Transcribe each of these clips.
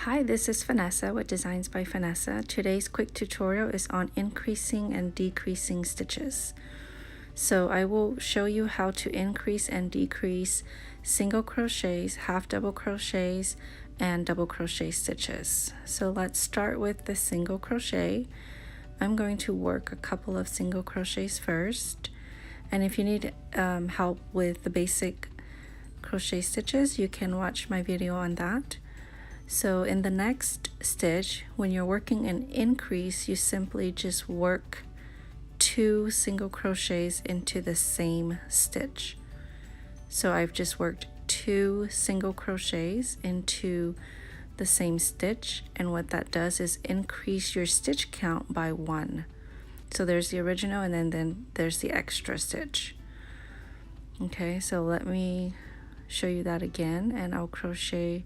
Hi, this is Vanessa with Designs by Vanessa. Today's quick tutorial is on increasing and decreasing stitches. So I will show you how to increase and decrease single crochets, half double crochets, and double crochet stitches. So let's start with the single crochet. I'm going to work a couple of single crochets first. And if you need help with the basic crochet stitches, you can watch my video on that. So in the next stitch, when you're working an increase, you simply just work 2 single crochets into the same stitch. So I've just worked 2 single crochets into the same stitch, and what that does is increase your stitch count by 1. So there's the original, and then there's the extra stitch. Okay, so let me show you that again, and I'll crochet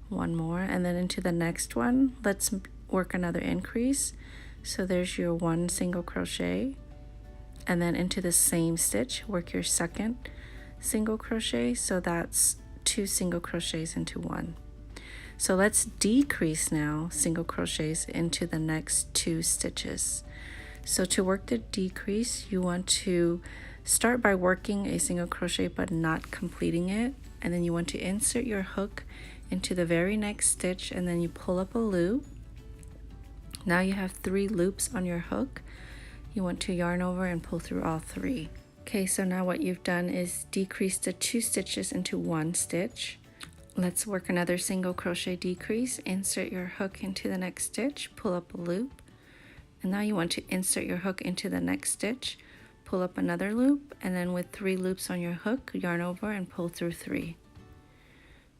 one more, and then into the next one let's work another increase. So there's your 1 single crochet, and then into the same stitch work your second single crochet. So that's 2 single crochets into 1. So let's decrease now single crochets into the next 2 stitches. So to work the decrease, you want to start by working a single crochet but not completing it, and then you want to insert your hook into the very next stitch, and then you pull up a loop. Now you have 3 loops on your hook. You want to yarn over and pull through all 3. Okay, so now what you've done is decrease the 2 stitches into 1 stitch. Let's work another single crochet decrease. Insert your hook into the next stitch, pull up a loop, and now you want to insert your hook into the next stitch, pull up another loop, and then with 3 loops on your hook, yarn over and pull through 3.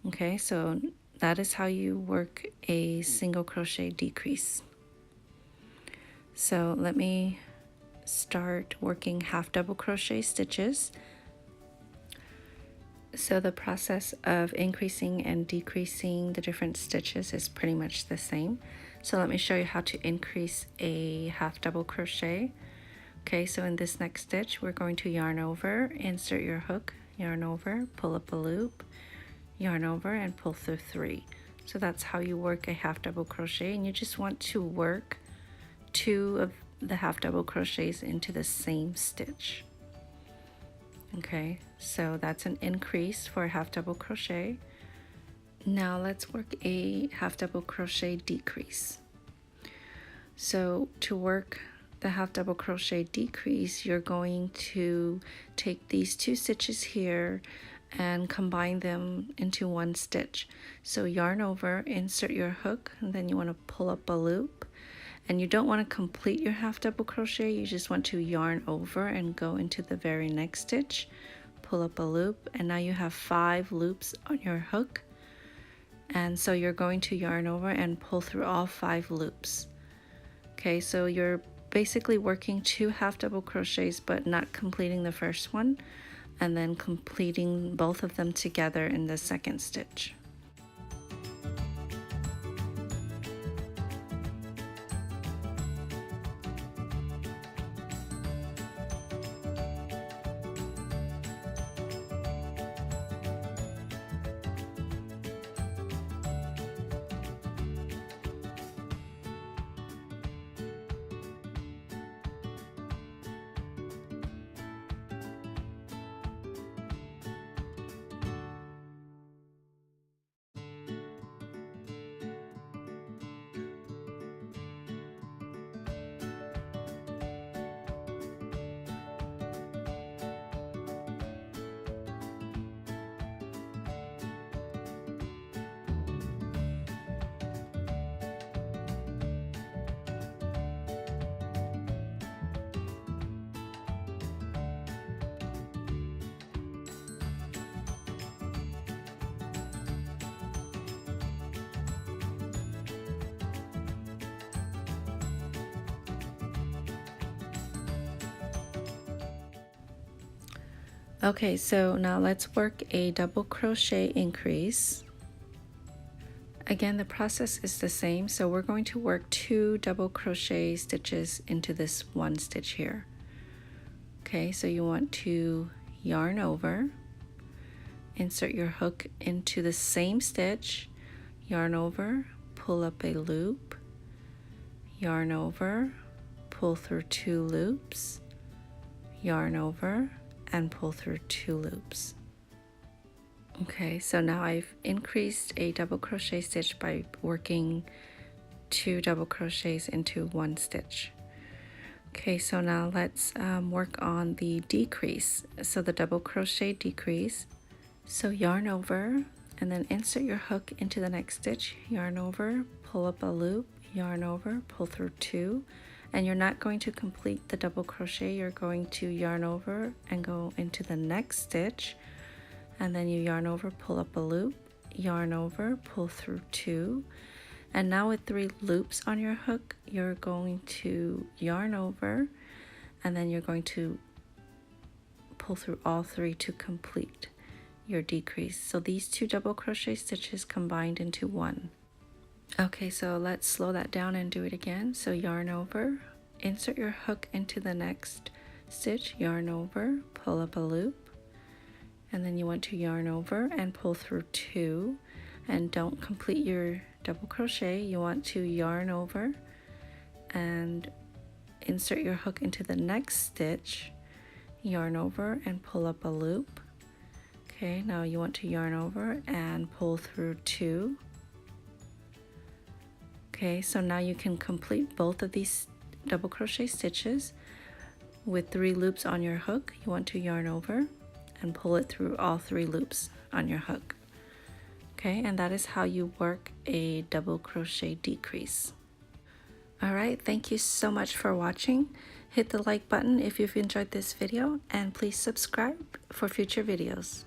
Okay, so that is how you work a single crochet decrease. So let me start working half double crochet stitches. So the process of increasing and decreasing the different stitches is pretty much the same. So let me show you how to increase a half double crochet. Okay, so in this next stitch, we're going to yarn over, insert your hook, yarn over, pull up a loop, yarn over and pull through 3. So that's how you work a half double crochet, and you just want to work 2 of the half double crochets into the same stitch. Okay, so that's an increase for a half double crochet. Now let's work a half double crochet decrease. So to work the half double crochet decrease, you're going to take these 2 stitches here and combine them into 1 stitch. So yarn over, insert your hook, and then you want to pull up a loop. And you don't want to complete your half double crochet, you just want to yarn over and go into the very next stitch, pull up a loop, and now you have 5 loops on your hook. And so you're going to yarn over and pull through all 5 loops. Okay, so you're basically working 2 half double crochets but not completing the first one, and then completing both of them together in the second stitch. Okay, so now let's work a double crochet increase. Again, the process is the same, so we're going to work 2 double crochet stitches into this 1 stitch here. Okay, so you want to yarn over, insert your hook into the same stitch, yarn over, pull up a loop, yarn over, pull through 2 loops, yarn over, and pull through 2 loops. Okay, so now I've increased a double crochet stitch by working 2 double crochets into 1 stitch. Okay, so now let's work on the decrease. So the double crochet decrease. So yarn over and then insert your hook into the next stitch, yarn over, pull up a loop, yarn over, pull through 2, and you're not going to complete the double crochet. You're going to yarn over and go into the next stitch, and then you yarn over, pull up a loop, yarn over, pull through 2, and now with 3 loops on your hook, you're going to yarn over, and then you're going to pull through all 3 to complete your decrease. So these 2 double crochet stitches combined into 1. Okay, so let's slow that down and do it again. So yarn over, insert your hook into the next stitch, yarn over, pull up a loop, and then you want to yarn over and pull through 2, and don't complete your double crochet. You want to yarn over and insert your hook into the next stitch, yarn over and pull up a loop. Okay, now you want to yarn over and pull through 2. Okay, so now you can complete both of these double crochet stitches with 3 loops on your hook. You want to yarn over and pull it through all 3 loops on your hook. Okay, and that is how you work a double crochet decrease. Alright, thank you so much for watching. Hit the like button if you've enjoyed this video, and please subscribe for future videos.